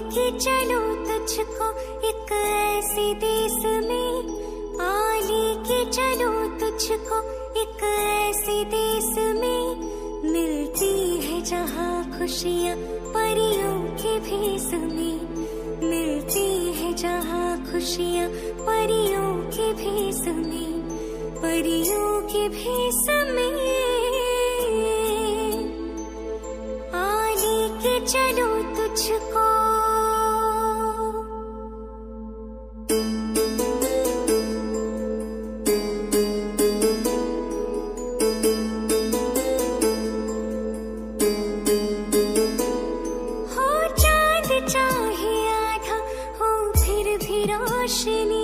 लेके चलो तुझको एक ऐसे देश में, आ लेके चलो तुझको एक ऐसे देश में, मिलती है जहाँ खुशियाँ परियों के भेष में, मिलती है जहाँ खुशियाँ परियों के भेष में, परियों के भेष में। आ लेके चलो तुझको। हो चांद चाहे आधा, हो फिर भी रोशनी,